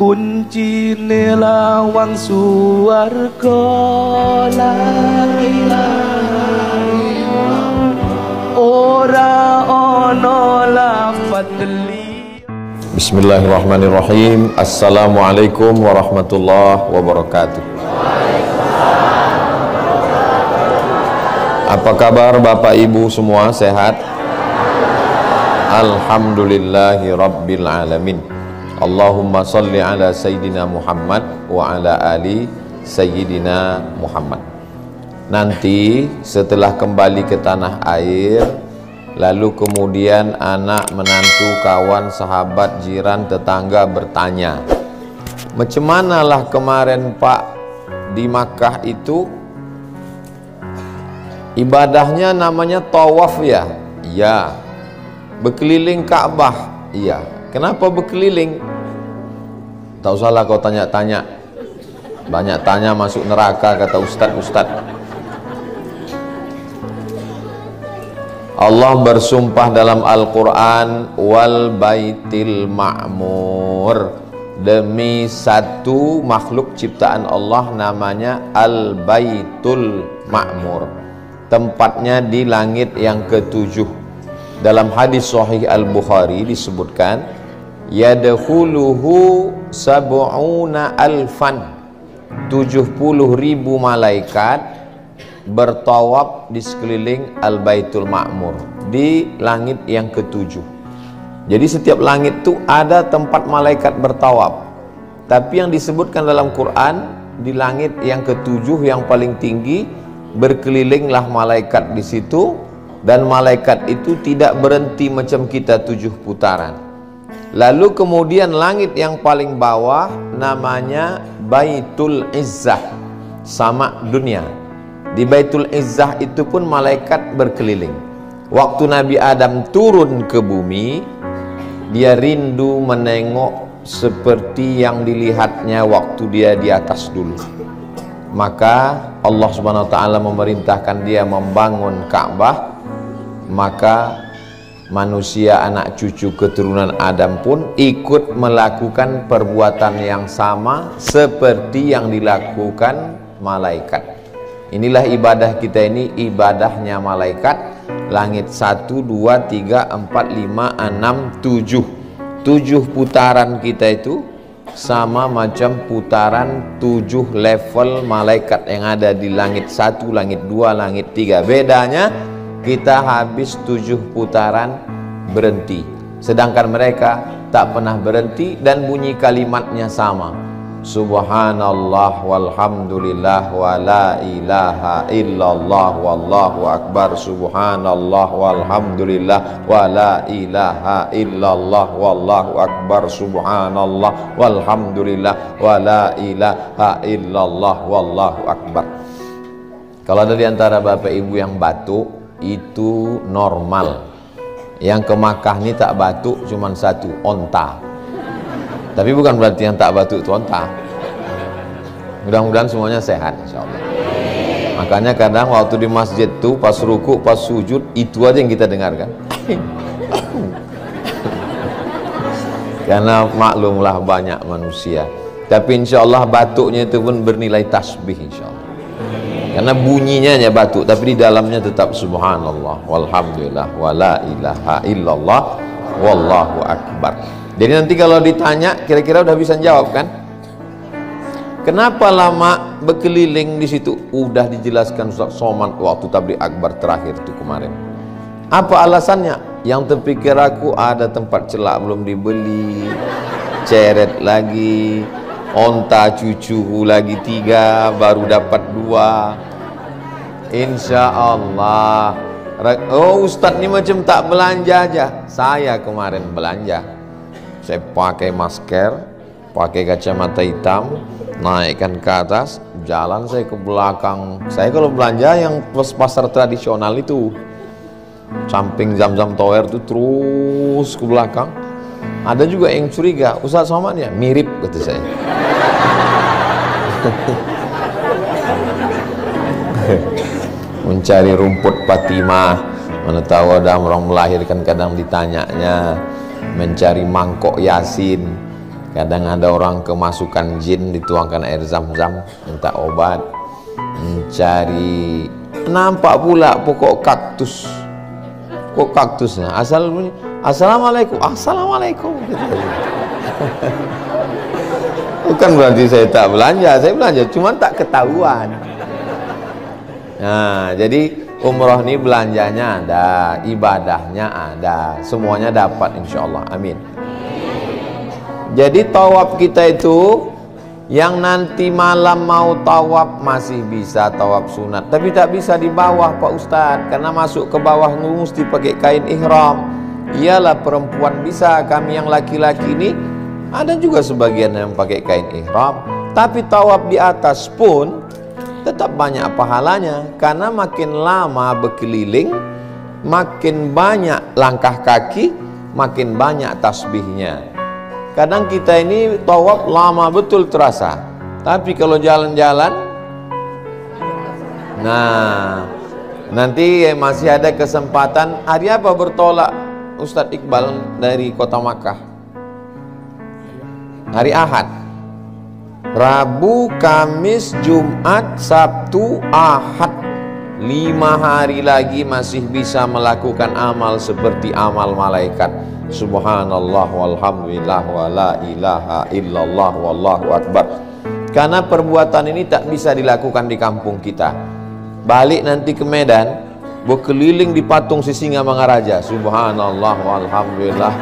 kunci lawang suwarga la ilaha illallah ora ono lafadz li. Bismillahirrahmanirrahim. Assalamualaikum warahmatullahi wabarakatuh. Apa kabar Bapak Ibu semua, sehat? Alhamdulillahi Rabbil Alamin. Allahumma salli ala Sayyidina Muhammad wa ala ali Sayyidina Muhammad. Nanti setelah kembali ke tanah air, lalu kemudian anak, menantu, kawan, sahabat, jiran, tetangga bertanya, macam manalah kemarin Pak di Makkah itu ibadahnya namanya tawaf ya? Ya. Berkeliling Ka'bah? Iya. Kenapa berkeliling? Tak usahlah kau tanya-tanya. Banyak tanya masuk neraka, kata ustaz-ustaz. Allah bersumpah dalam Al-Quran, wal baitil ma'mur, demi satu makhluk ciptaan Allah namanya Al-Baitul Ma'mur, tempatnya di langit yang ketujuh. Dalam hadis Sahih Al-Bukhari disebutkan, yadkhuluhu sab'una alfan, 70.000 malaikat bertawaf di sekeliling Al-Baitul Ma'mur, di langit yang ketujuh. Jadi setiap langit itu ada tempat malaikat bertawaf. Tapi yang disebutkan dalam Quran, di langit yang ketujuh yang paling tinggi, berkelilinglah malaikat di situ. Dan malaikat itu tidak berhenti macam kita 7 putaran. Lalu kemudian langit yang paling bawah namanya Baitul Izzah, sama dunia. Di Baitul Izzah itu pun malaikat berkeliling. Waktu Nabi Adam turun ke bumi, dia rindu menengok seperti yang dilihatnya waktu dia di atas dulu. Maka Allah Subhanahu wa taala memerintahkan dia membangun Ka'bah. Maka manusia, anak cucu keturunan Adam pun ikut melakukan perbuatan yang sama seperti yang dilakukan malaikat. Inilah ibadah kita ini, ibadahnya malaikat. Langit 1, 2, 3, 4, 5, 6, 7. 7 putaran kita itu sama macam putaran 7 level malaikat yang ada di langit 1, langit 2, langit 3. Bedanya kita habis 7 putaran berhenti, sedangkan mereka tak pernah berhenti dan bunyi kalimatnya sama. Subhanallah walhamdulillah wa la ilaha illallah wallahu akbar. Subhanallah walhamdulillah wa la ilaha illallah wallahu akbar. Subhanallah walhamdulillah wa la ilaha illallah wallahu akbar. Kalau ada di antara Bapak Ibu yang batuk, itu normal. Yang ke Makkah ini tak batuk cuma satu, onta. Tapi bukan berarti yang tak batuk itu onta. Mudah-mudahan semuanya sehat insyaallah. Makanya kadang waktu di masjid tuh pas ruku, pas sujud, itu aja yang kita dengarkan. Karena maklumlah banyak manusia. Tapi insyaallah batuknya itu pun bernilai tasbih insyaallah. Karena bunyinya hanya batuk, tapi di dalamnya tetap subhanallah walhamdulillah wa la ilaha illallah wallahu akbar. Jadi nanti kalau ditanya, kira-kira udah bisa jawab kan? Kenapa lama berkeliling di situ? Udah dijelaskan Ustaz Somad waktu tabligh akbar terakhir itu kemarin. Apa alasannya? Yang terpikir aku, ada tempat celak belum dibeli, ceret lagi, onta cucuku lagi 3, baru dapat 2. Insya Allah. Oh, Ustadz ini macam tak belanja aja. Saya kemarin belanja. Saya pakai masker, pakai kacamata hitam, naikkan ke atas, jalan saya ke belakang. Saya kalau belanja yang pasar tradisional itu, samping Zam-Zam Tower itu terus ke belakang. Ada juga yang curiga, Ustadz Somad ya mirip, kata saya. Mencari rumput Fatimah, mana tahu ada orang melahirkan kadang ditanyanya. Mencari mangkok Yasin, Kadang ada orang kemasukan jin, dituangkan air zam-zam, minta obat, mencari, nampak pula pokok kaktus. Kok kaktusnya? Asal bunyi, assalamualaikum, assalamualaikum. Bukan berarti saya tak belanja, saya belanja, cuma tak ketahuan. Nah, jadi umroh ini belanjanya ada, ibadahnya ada, semuanya dapat insya Allah. Amin. Jadi tawaf kita itu, yang nanti malam mau tawaf masih bisa tawaf sunat, tapi tak bisa di bawah Pak Ustadz, karena masuk ke bawah mesti pakai kain ihram. Iyalah perempuan bisa, kami yang laki-laki ini ada juga sebagian yang pakai kain ihram. Tapi tawaf di atas pun tetap banyak pahalanya, karena makin lama berkeliling, makin banyak langkah kaki, makin banyak tasbihnya. Kadang kita ini tawaf lama betul terasa, tapi kalau jalan-jalan, nah nanti masih ada kesempatan. Hari apa bertolak Ustadz Iqbal dari kota Makkah? Hari Ahad, Rabu, Kamis, Jumat, Sabtu, Ahad. 5 hari lagi masih bisa melakukan amal seperti amal malaikat. Subhanallah walhamdulillah wa la ilaha illallah wallahu akbar. Karena perbuatan ini tak bisa dilakukan di kampung kita. Balik nanti ke Medan, berkeliling di patung Sisingamangaraja. Subhanallah walhamdulillah.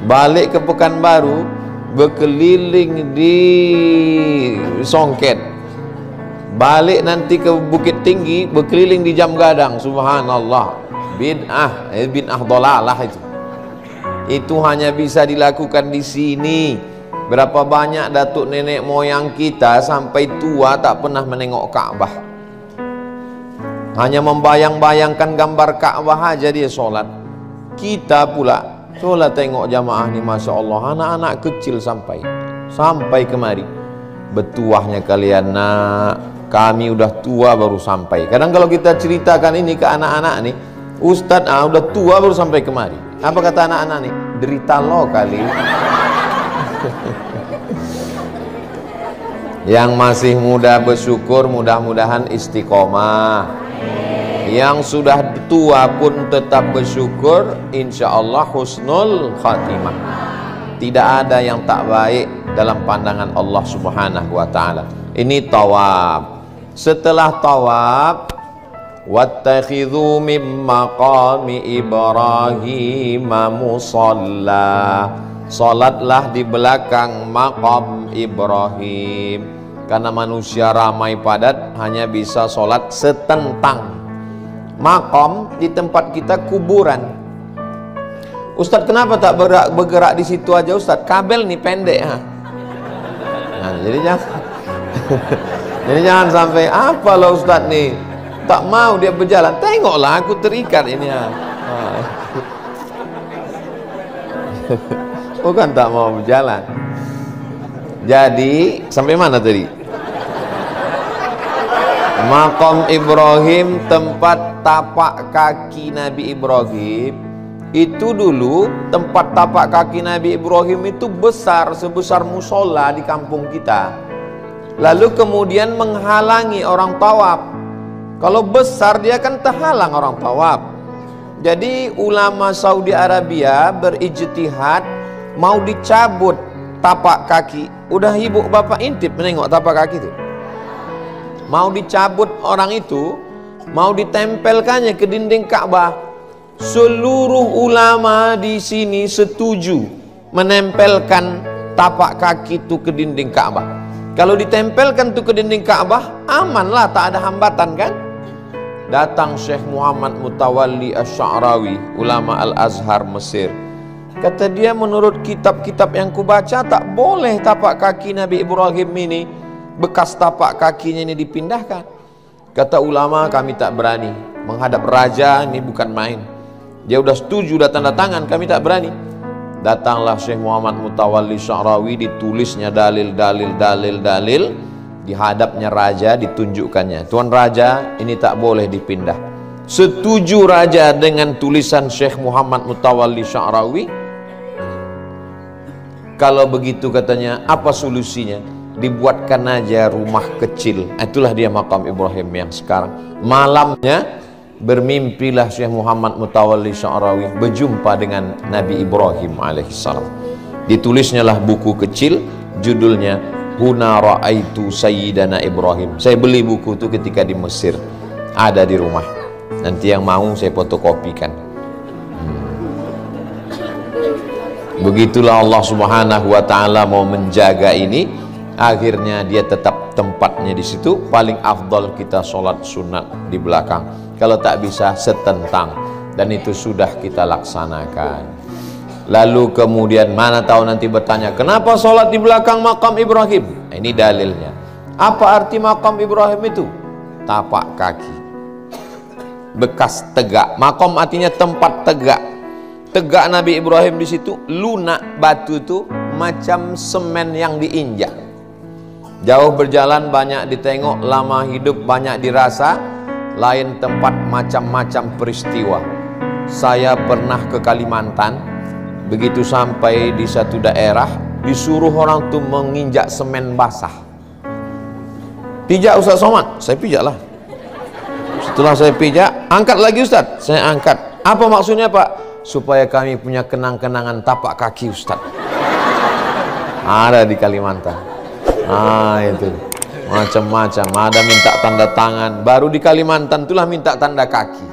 Balik ke Pekanbaru, berkeliling di Songket. Balik nanti ke Bukit Tinggi, berkeliling di Jam Gadang. Subhanallah. Bid'ah dolalah itu hanya bisa dilakukan di sini. Berapa banyak datuk nenek moyang kita sampai tua tak pernah menengok Ka'bah, hanya membayang-bayangkan gambar Ka'bah aja dia sholat. Kita pula sholat tengok jamaah ni, masya Allah, anak-anak kecil sampai kemari. Betuahnya kalian nak, kami udah tua baru sampai. Kadang kalau kita ceritakan ini ke anak-anak nih, Ustadz udah tua baru sampai kemari. Apa kata anak-anak nih? Derita lo kali. Yang masih muda bersyukur, mudah-mudahan istiqomah. Yang sudah tua pun tetap bersyukur, insya Allah husnul khatimah. Tidak ada yang tak baik dalam pandangan Allah Subhanahu wa ta'ala. Ini tawaf. Setelah tawaf, wattakhidhu min maqami Ibrahim musalla. Salatlah di belakang maqam Ibrahim. Karena manusia ramai padat, hanya bisa salat setentang. Maqam di tempat kita kuburan. Ustadz, kenapa tak bergerak di situ aja Ustadz? Kabel nih pendek ha. Nah, jadi jangan sampai apa lo Ustadz nih tak mau dia berjalan. Tengoklah aku terikat ini ya. Bukan tak mau berjalan. Jadi sampai mana tadi? Maqam Ibrahim, tempat tapak kaki Nabi Ibrahim. Itu dulu tempat tapak kaki Nabi Ibrahim itu besar, sebesar musola di kampung kita. Lalu kemudian menghalangi orang tawaf. Kalau besar dia kan terhalang orang tawaf. Jadi ulama Saudi Arabia berijtihad mau dicabut tapak kaki. Udah ibu bapak intip menengok tapak kaki itu. Mau dicabut orang itu, mau ditempelkannya ke dinding Ka'bah. Seluruh ulama di sini setuju menempelkan tapak kaki itu ke dinding Ka'bah. Kalau ditempelkan itu ke dinding Ka'bah, amanlah, tak ada hambatan kan? Datang Syekh Muhammad Mutawalli Asy-Sya'rawi, ulama Al-Azhar Mesir. Kata dia, menurut kitab-kitab yang kubaca tak boleh tapak kaki Nabi Ibrahim ini, bekas tapak kakinya ini dipindahkan. Kata ulama, kami tak berani menghadap raja, ini bukan main. Dia udah setuju, tanda tangan, kami tak berani. Datanglah Syekh Muhammad Mutawalli Sya'rawi, ditulisnya dalil, di hadapnya raja ditunjukkannya. Tuan raja, ini tak boleh dipindah. Setuju raja dengan tulisan Syekh Muhammad Mutawalli Sya'rawi. Kalau begitu katanya, apa solusinya? Dibuatkan aja rumah kecil. Itulah dia makam Ibrahim yang sekarang. Malamnya bermimpilah Syekh Muhammad Mutawalli Sya'rawi berjumpa dengan Nabi Ibrahim alaihissalam. Ditulisnya lah buku kecil, judulnya Huna Ra'aitu Sayyidana Ibrahim. Saya beli buku itu ketika di Mesir, ada di rumah. Nanti yang mau saya fotokopikan. Begitulah Allah Subhanahu wa taala mau menjaga ini, akhirnya dia tetap tempatnya di situ. Paling afdal kita sholat sunat di belakang. Kalau tak bisa setentang, dan itu sudah kita laksanakan. Lalu kemudian mana tahu nanti bertanya, kenapa sholat di belakang makam Ibrahim? Nah, ini dalilnya. Apa arti makam Ibrahim itu? Tapak kaki, bekas tegak. Makam artinya tempat tegak. Tegak Nabi Ibrahim di situ, lunak batu itu macam semen yang diinjak. Jauh berjalan banyak ditengok, lama hidup banyak dirasa. Lain tempat macam-macam peristiwa. Saya pernah ke Kalimantan, begitu sampai di satu daerah, disuruh orang tuh menginjak semen basah. Pijak Ustaz Somad, saya pijak lah. Setelah saya pijak, angkat lagi Ustaz, saya angkat. Apa maksudnya Pak? Supaya kami punya kenang-kenangan tapak kaki Ustaz. Ada di Kalimantan. Itu macam-macam. Ada minta tanda tangan. Baru di Kalimantan itulah minta tanda kaki.